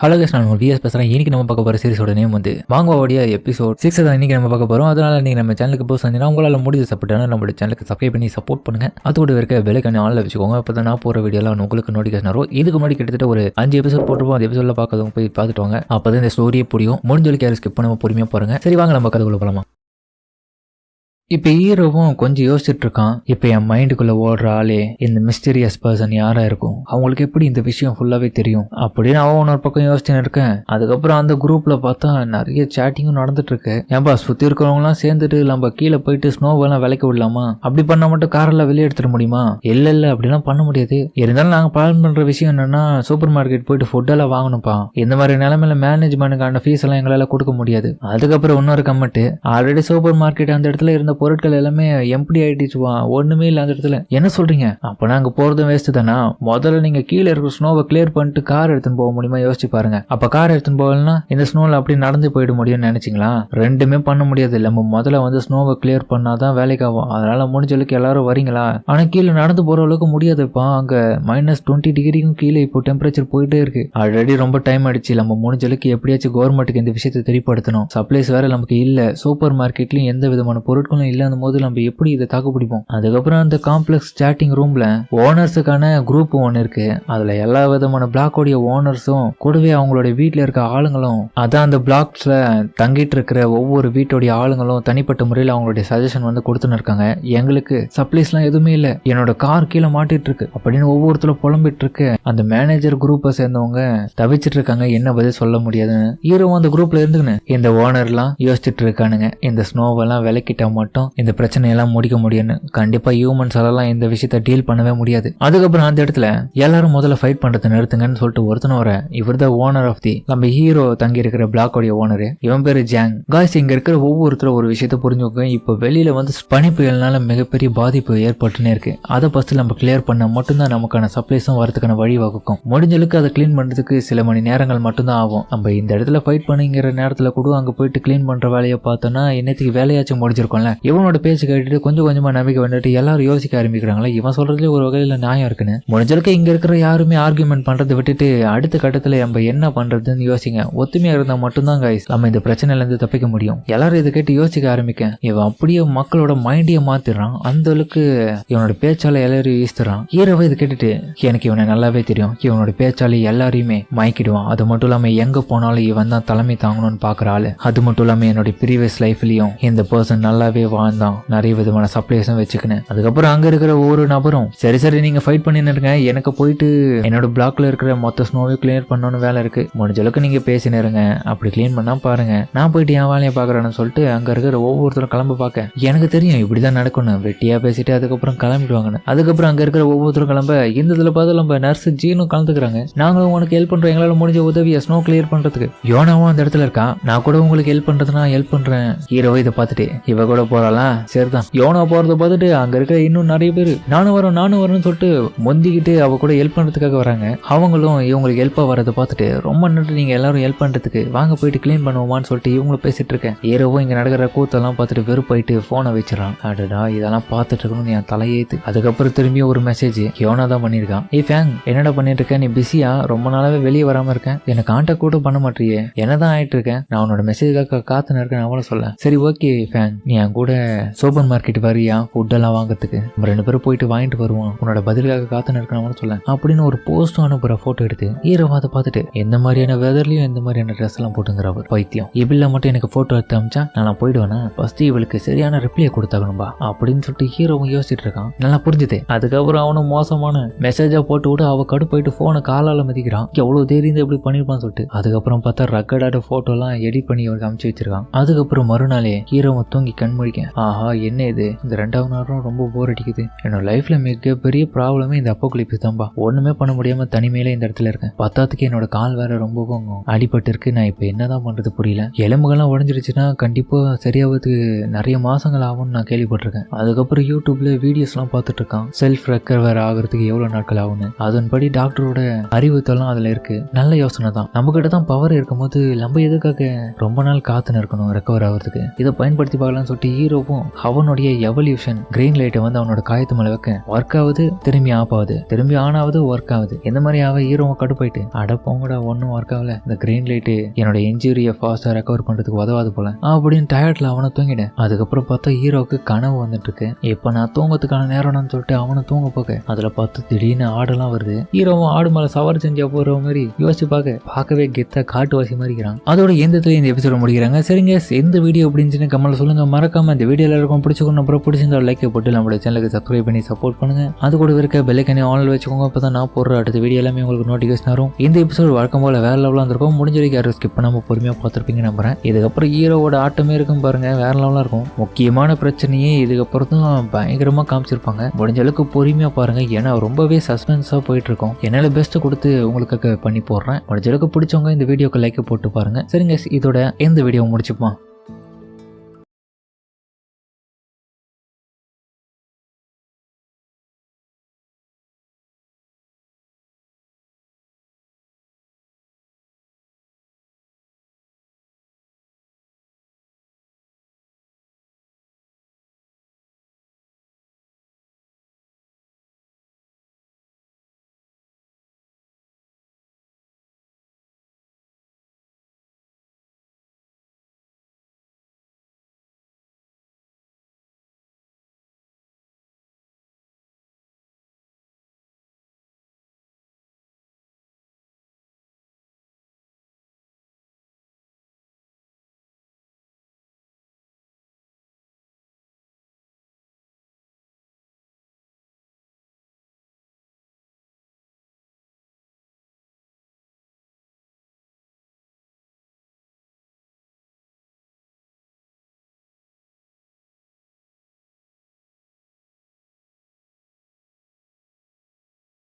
Hello guys, நான் vs பேசுகிறேன். இன்னைக்கு நம்ம பார்க்க போகிற சீரிஸோட நேம் வந்து வாங்கோடைய எபிசோட் 6 தான் இன்னைக்கு நம்ம பார்க்க போகிறோம். அதனால நீங்கள் நம்ம சேனலுக்கு போய் செஞ்சீங்கன்னா உங்களால் முடிஞ்ச சப்போர்ட் நம்மளோட சேனலுக்கு சப்ஸ்கிரைப் பண்ணி சப்போர்ட் பண்ணுங்க. அதோட இருக்க பெல்லைக்கான ஆன்ல வச்சுக்கோங்க. அப்போ தான் நான் போகிற வீடியோலாம் உங்களுக்கு நோட்டிஃபிகேஷன் வரும். இதுக்கு முன்னாடி கிட்டத்தட்ட ஒரு 5 எபிசோட் போட்டுருப்போம். அந்த எபிசோடில் பார்க்கறவங்க போய் பார்த்துட்டு வாங்க. அப்போ தான் இந்த ஸ்டோரியே புரியும். முடிஞ்சவரைக்கும் யாரும் ஸ்கிப் பண்ணாமல் பொறுமையாக பாருங்க. சரி, வாங்க நம்ம கதைக்குள்ள போகலாமா. இப்போ ஹீரோவும் கொஞ்சம் யோசிச்சுட்டு இருக்கான். இப்போ என் மைண்டுக்குள்ள ஓடுற ஆளே இந்த மிஸ்டீரியஸ் பர்சன் யாரா இருக்கும், அவங்களுக்கு எப்படி இந்த விஷயம் ஃபுல்லாவே தெரியும் அப்படின்னு அவன் ஒரு பக்கம் யோசிச்சுன்னு இருக்கேன். அதுக்கப்புறம் அந்த குரூப்ல பார்த்தா நிறைய சேட்டிங்கும் நடந்துட்டு இருக்கு. ஏன்பா சுத்தி இருக்கிறவங்களாம் சேர்ந்துட்டு நம்ம கீழே போயிட்டு ஸ்னோவெல்லாம் விலைக்க விடலாமா, அப்படி பண்ண மட்டும் காரெல்லாம் வெளியே எடுத்துட முடியுமா? இல்ல அப்படிலாம் பண்ண முடியாது. இருந்தாலும் நாங்க பிளான் பண்ற விஷயம் என்னன்னா சூப்பர் மார்க்கெட் போயிட்டு ஃபுட்டெல்லாம் வாங்கணும்ப்பா. இந்த மாதிரி நிலைமையில மேனேஜ்மெண்ட்டுக்கான ஃபீஸ் எல்லாம் எங்களால கொடுக்க முடியாது. அதுக்கப்புறம் இன்னொரு கமெண்ட், ஆல்ரெடி சூப்பர் மார்க்கெட் அந்த இடத்துல இருந்த பொருட்கள் எல்லாமே எம்டி ஆயிடுச்சுவா, ஒண்ணுமே இல்ல அந்த இடத்துல. என்ன சொல்றீங்க? அப்ப நாங்க போறதும் வேஸ்ட் தானா? முதல்ல நீங்க கீழே இருக்கிற ஸ்னோவை கிளியர் பண்ணிட்டு கார் எடுத்துன்னு போக முடியுமா யோசிச்சு பாருங்க. அப்ப கார் எடுத்துன்னு போகலன்னா இந்த ஸ்னோல அப்படி நடந்து போயிட முடியும்னு நினைச்சீங்களா? ரெண்டுமே பண்ண முடியாது. நம்ம முதல்ல வந்து ஸ்னோவை கிளியர் பண்ணாதான் வேலைக்கு ஆகும். அதனால முடிஞ்ச அளவுக்கு எல்லாரும் வரீங்களா? ஆனா கீழே நடந்து போற அளவுக்கு முடியாதுப்பா. அங்க -20 டிகிரிக்கும் கீழே இப்போ டெம்பரேச்சர் போயிட்டே இருக்கு. ஆல்ரெடி ரொம்ப டைம் ஆயிடுச்சு. நம்ம முடிஞ்ச அளவுக்கு எப்படியாச்சும் கவர்மெண்ட்டுக்கு இந்த விஷயத்தை தெரியப்படுத்தணும். சப்ளைஸ் வேற நமக்கு இல்ல, சூப்பர் மார்க்கெட்லயும் எந்த விதமான பொருட்களும் இல்ல போது நம்ம எப்படி இதை தாக்கு பிடிப்போம்? அதுக்கப்புறம் அந்த காம்ப்ளெக்ஸ் சேட்டிங் ரூம்ல ஓனர்ஸுக்கான குரூப் ஒன்னு இருக்கு. அதுல எல்லா விதமான பிளாக்கோடைய ஓனர்ஸும் கூடவே அவங்களுடைய வீட்டுல இருக்க ஆளுங்களும், அதான் அந்த பிளாக்ஸ்ல தங்கிட்டு இருக்கிற ஒவ்வொரு வீட்டோடைய ஆளுங்களும் தனிப்பட்ட முறையில் அவங்களுடைய சஜஷன் வந்து கொடுத்துன்னு இருக்காங்க. எங்களுக்கு சப்ளைஸ் எல்லாம் எதுவுமே இல்ல, என்னோட கார் கீழே மாட்டிட்டு இருக்கு அப்படின்னு ஒவ்வொருத்தரும் புலம்பிட்டு இருக்கு. அந்த மேனேஜர் குரூப்பை சேர்ந்தவங்க தவிச்சிட்டு இருக்காங்க, என்ன பதில் சொல்ல முடியாதுன்னு. ஹீரோவும் அந்த குரூப்ல இருந்துக்குன்னு இந்த ஓனர் எல்லாம் யோசிச்சுட்டு இருக்கானுங்க, இந்த ஸ்னோவெல்லாம் விலக்கிட்டா மட்டும் இந்த பிரச்சனையெல்லாம் முடிக்க முடியும்னு. கண்டிப்பா ஹியூமன்ஸ் எல்லாம் இந்த விஷயத்த டீல் பண்ணவே முடியாது. அதுக்கப்புறம் அந்த இடத்துல எல்லாரும் முதல்ல ஃபைட் பண்றதை நிறுத்துங்கன்னு சொல்லிட்டு ஒருத்தன வர, இவர் தான் ஓனர் ஆஃப் தி நம்ம ஹீரோ தங்கி இருக்கிற பிளாக்கோடைய ஓனரு. இவன் பேரு ஜாங். காய்ஸ், இங்க இருக்கிற ஒவ்வொருத்தரும் ஒரு விஷயத்த புரிஞ்சுக்கோங்க. இப்ப வெளியில வந்து பனி புயல்னால மிகப்பெரிய பாதிப்பு ஏற்பட்டுனே இருக்கு. அதை ஃபர்ஸ்ட் நம்ம கிளியர் பண்ண மட்டும்தான் நமக்கான சப்ளைஸும் வரதுக்கான வழி வகுக்கும். முடிஞ்சளவுக்கு அதை கிளீன் பண்றதுக்கு சில மணி நேரங்கள் மட்டும்தான் ஆகும். நம்ம இந்த இடத்துல ஃபைட் பண்ணிங்கிற நேரத்துல கூட அங்க போயிட்டு கிளீன் பண்ற வேலையை பார்த்தோம்னா என்னத்துக்கு வேலையாச்சும் முடிஞ்சிருக்கோம்ல. இவனோட பேச்சு கேட்டுட்டு கொஞ்சம் கொஞ்சமா நம்பிக்கை வந்துட்டு எல்லாரும் யோசிக்க ஆரம்பிக்கிறாங்களா, இவன் சொல்றதுல ஒரு வகையில நியாயம் இருக்குன்னு. முடிஞ்சளவுக்கு இங்க இருக்கிற யாருமே ஆர்குமெண்ட் பண்றதை விட்டுட்டு அடுத்த கட்டத்துல நம்ம என்ன பண்றதுன்னு யோசிங்க. ஒத்துமையா இருந்தா மட்டும்தான் கைஸ் நம்ம இந்த பிரச்சனையில இருந்து தப்பிக்க முடியும். எல்லாரும் இதை கேட்டு யோசிக்க ஆரம்பிக்க, இவன் அப்படியே மக்களோட மைண்டிய மாத்திடுறான். அந்த அளவுக்கு இவனோட பேச்சால எல்லாரையும் ஈஸ்துறான். ஹீரோவை இதை கேட்டுட்டு, எனக்கு இவனை நல்லாவே தெரியும், இவனோட பேச்சால எல்லாரையுமே மயக்கிடுவான். அது மட்டும் இல்லாம எங்க போனாலும் இவன் தான் தலைமை தாங்கணும்னு பாக்குற ஆளு. அது மட்டும் இல்லாம என்னோட ப்ரீவியஸ் லைஃப்லயும் இந்த பர்சன் நல்லாவே வாழ்ந்தான், நிறைய விதமான சப்ளைஸும் வச்சுக்கினேன். அதுக்கப்புறம் அங்க இருக்கிற ஒவ்வொரு நபரும் சரி நீங்க ஃபைட் பண்ணிருங்க, எனக்கு போயிட்டு என்னோட பிளாக்ல இருக்கிற மொத்த ஸ்னோவை கிளியர் பண்ணணும்னு வேலை இருக்கு, முடிஞ்ச அளவுக்கு நீங்க பேசினிருங்க, அப்படி கிளீன் பண்ணா பாருங்க, நான் போயிட்டு என் வேலையை பாக்குறேன்னு சொல்லிட்டு அங்க இருக்கிற ஒவ்வொருத்தரும் கிளம்ப பார்க்க, எனக்கு தெரியும் இப்படிதான் நடக்கணும், வெட்டியா பேசிட்டு அதுக்கப்புறம் கிளம்பிடுவாங்கன்னு. அதுக்கப்புறம் அங்க இருக்கிற ஒவ்வொருத்தரும் கிளம்ப, இந்த இதுல பார்த்து நம்ம நர்ஸ் ஜீனும் கலந்துக்கிறாங்க. நாங்களும் உனக்கு ஹெல்ப் பண்றோம், எங்களால முடிஞ்ச உதவியை ஸ்னோ கிளியர் பண்றதுக்கு. யோனாவும் அந்த இடத்துல இருக்கா, நான் கூட உங்களுக்கு ஹெல்ப் பண்றதுனா ஹெல்ப் பண்றேன். ஹீரோவை இதை பார்த்துட்டு இவ கூட போறாளா, சரிதான். யோனா போறத பார்த்துட்டு அங்க இருக்க இன்னும் நிறைய பேர் நானும் வரேன்னு சொல்லிட்டு முந்திக்கிட்டு அவ கூட ஹெல்ப் பண்றதுக்காக வராங்க. அவங்களும் இவங்களுக்கு ஹெல்ப்பா வரதை பார்த்துட்டு, ரொம்ப நன்றி நீங்க எல்லாரும் ஹெல்ப் பண்றதுக்கு, வாங்க போயிட்டு கிளீன் பண்ணுவோமான்னு சொல்லிட்டு இவங்களும் பேசிட்டு இருக்கேன். ஹீரோவும் இங்க நடக்கிற கூத்தெல்லாம் பார்த்துட்டு வெறுப்பாயிட்டு போனை வச்சிடறான். அடடா, இதெல்லாம் பார்த்துட்டு இருக்கணும்னு என் தலையேத்து. அதுக்கப்புறம் திரும்பி ஒரு மெசேஜ் யோனா தான் பண்ணிருக்கான். ஏ ஃபேங், என்னடா பண்ணிட்டு இருக்க, நீ பிஸியா, ரொம்ப நாளாவே வெளியே வராம இருக்கேன், எனக்கு கான்டாக்ட் கூட பண்ண மாட்டியே, என்னதான் ஆயிட்டு இருக்கேன், நான் உன்னோட மெசேஜ்க்காக காத்துன்னு இருக்கேன் அவளை சொல்ல. சரி ஓகே ஃபேங், நீ என் கூட சூப்பர் மார்க்கெட் வரியா ஃபுட் எல்லாம் வாங்குறதுக்கு, நம்ம 2 பேரும் போயிட்டு வாங்கிட்டு வருவோம், உன்னோட பதிலுக்காக காத்துன்னு இருக்கணும்னு சொல்ல அப்படின்னு ஒரு போஸ்ட் அனுப்புற போட்டோ எடுத்து ஹீரோ அதை பார்த்துட்டு, எந்த மாதிரியான வெதர்லயும் எந்த மாதிரியான ட்ரெஸ் எல்லாம் போட்டுங்கிற அவர் பைத்தியம், இவள மட்டும் எனக்கு போட்டோ எடுத்து அமிச்சா நான் போயிடுவேனா, ஃபர்ஸ்ட் இவளுக்கு சரியான ரிப்ளை கொடுத்தாகணும்பா அப்படின்னு சொல்லிட்டு ஹீரோவும் யோசிச்சுட்டு இருக்கான். நல்லா புரிஞ்சுது. அதுக்கப்புறம் அவனும் மோசமான மெசேஜா போட்டு விட்டு அவ கடு போயிட்டு போனை காலால மதிக்கிறான். எவ்வளவு தேரிந்து எப்படி பண்ணிருப்பான்னு சொல்லிட்டு. அதுக்கப்புறம் பார்த்தா ரெக்கார்டான போட்டோ எல்லாம் எடிட் பண்ணி அவருக்கு அமுச்சு வச்சிருக்கான். அதுக்கப்புறம் மறுநாளே ஹீரோவை தூங்கி கண் முழிக்க, ஆஹா என்ன இது, இந்த 2வது நாளும் ரொம்ப போர் அடிக்குது, என்னோட லைஃப்ல மிகப்பெரிய ப்ராப்ளமே இந்த அப்போகலிப்ஸ் தான்பா, ஒண்ணுமே பண்ண முடியாம தனிமையில இந்த இடத்துல இருக்கேன், பத்தாத்துக்கு என்னோட கால் வேற ரொம்பவும் அடிபட்டு இருக்கு, நான் இப்ப என்னதான் பண்றது புரியல, எலும்புகள்லாம் உடஞ்சிருச்சுன்னா கண்டிப்பா சரியாவதுக்கு நிறைய மாசங்கள் ஆகும்னு நான் கேள்விப்பட்டிருக்கேன். அதுக்கப்புறம் யூடியூப்ல வீடியோஸ் எல்லாம் பார்த்துட்டு இருக்கான், செல்ஃப் ரெக்கவர் ஆகுறதுக்கு எவ்வளவு நாட்கள் ஆகும்னு. அதன்படி டாக்டரோட அறிவுத்தெல்லாம் அதுல இருக்கு. நல்ல யோசனை தான், நம்ம கிட்ட தான் பவர் இருக்கும் போது நம்ம எதுக்காக ரொம்ப நாள் காத்துன்னு இருக்கணும் ரெக்கவர் ஆகுறதுக்கு, இதை பயன்படுத்தி பார்க்கலாம்னு சொல்லிட்டு ஹீரோவும் அவனுடைய எவல்யூஷன் கிரீன் லைட்டை வந்து அவனோட காயத்து மேல வைக்க ஒர்க் ஆகுது, திரும்பி ஆஃப் ஆகுது, திரும்பி ஆன் ஆகுது, ஒர்க் ஆகுது. இந்த மாதிரி ஹீரோவும் கடுப்பாயிட்டு அடப்போங்கடா ஒன்னும் ஒர்க் ஆகல, இந்த கிரீன் லைட்டு என்னோட இன்ஜுரியை ஃபாஸ்டா ரெக்கவர் பண்றதுக்கு உதவாது போல அப்படின்னு டயர்ட்ல அவனை தூங்கிட்டேன். அதுக்கப்புறம் பார்த்தா ஹீரோவுக்கு கனவு வந்துட்டு இருக்கு. இப்ப நான் தூங்கத்துக்கான நேரம்னு சொல்லிட்டு அவனை தூங்க போக அதுல பார்த்து திடீர்னு ஆடெல்லாம் வருது. ஹீரோவும் ஆடு மேல சவாரி செஞ்சா போற மாதிரி யோசிச்சு பார்க்கவே கெத்தா காட்டுவாசி மாதிரி இருக்கிறான். அதோட எந்தத்துல இந்த எபிசோட முடிக்கிறாங்க. சரிங்க, எந்த வீடியோ அப்படின்னு கமெண்ட்ல சொல்லுங்க. மறக்காம இந்த வீடியோல இருக்கும் பிடிச்சிக்கணும், அப்புறம் பிடிச்சிருந்தா லைக் போட்டு நம்மளோட சேனலுக்கு சப்ஸ்கிரைப் பண்ணி சப்போர்ட் பண்ணுங்க. அது கூட இருக்க பெல் ஐகானை ஆன்ல வச்சுக்கோங்க. அப்பதான் நான் போடுற அடுத்த வீடியோ எல்லாமே உங்களுக்கு நோட்டிஃபிகேஷன் வரும். இந்த எபிசோட் வழக்கம் போல வேற லெவலா இருந்திருக்கும். முடிஞ்ச வரைக்கும் யாரும் ஸ்கிப் பண்ணாம பொறுமையா பார்த்துருப்பீங்க நம்புறேன். இதுக்கப்புறம் ஹீரோவோட ஆட்டமே இருக்கும் பாருங்க, வேற லெவலா இருக்கும். முக்கியமான பிரச்சனையே இதுக்கப்புறம் தான் பயங்கரமா காமிச்சிருப்பாங்க. முடிஞ்ச அளவுக்கு பொறுமையா பாருங்க, ஏன்னா ரொம்பவே சஸ்பென்ஸா போயிட்டு இருக்கும். என்னால பெஸ்ட் கொடுத்து உங்களுக்கு பண்ணி போடுறேன். முடிஞ்ச அளவுக்கு பிடிச்சவங்க இந்த வீடியோக்கு லைக் போட்டு பாருங்க. சரிங்க, இதோட இந்த வீடியோ முடிச்சுப்போம்.